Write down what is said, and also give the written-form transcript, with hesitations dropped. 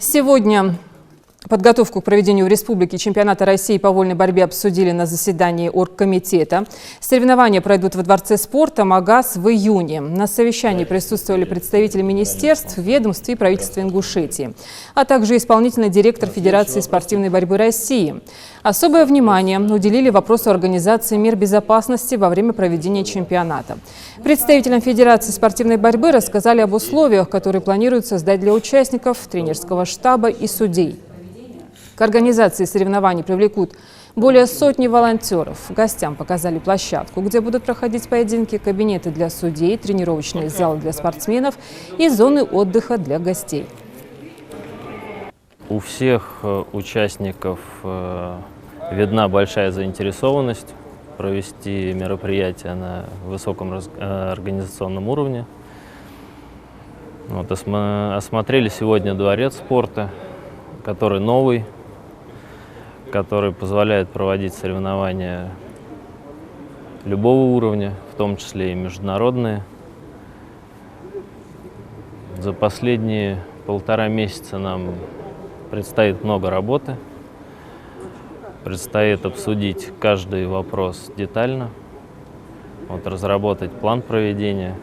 Сегодня подготовку к проведению в республике чемпионата России по вольной борьбе обсудили на заседании оргкомитета. Соревнования пройдут во Дворце спорта «Магаз» в июне. На совещании присутствовали представители министерств, ведомств и правительства Ингушетии, а также исполнительный директор Федерации спортивной борьбы России. Особое внимание уделили вопросу организации мер безопасности во время проведения чемпионата. Представителям Федерации спортивной борьбы рассказали об условиях, которые планируют создать для участников, тренерского штаба и судей. К организации соревнований привлекут более сотни волонтеров. Гостям показали площадку, где будут проходить поединки, кабинеты для судей, тренировочные залы для спортсменов и зоны отдыха для гостей. У всех участников видна большая заинтересованность провести мероприятие на высоком организационном уровне. Осмотрели сегодня дворец спорта, который новый, который позволяет проводить соревнования любого уровня, в том числе и международные. За последние 1,5 месяца нам предстоит много работы. Предстоит обсудить каждый вопрос детально, разработать план проведения.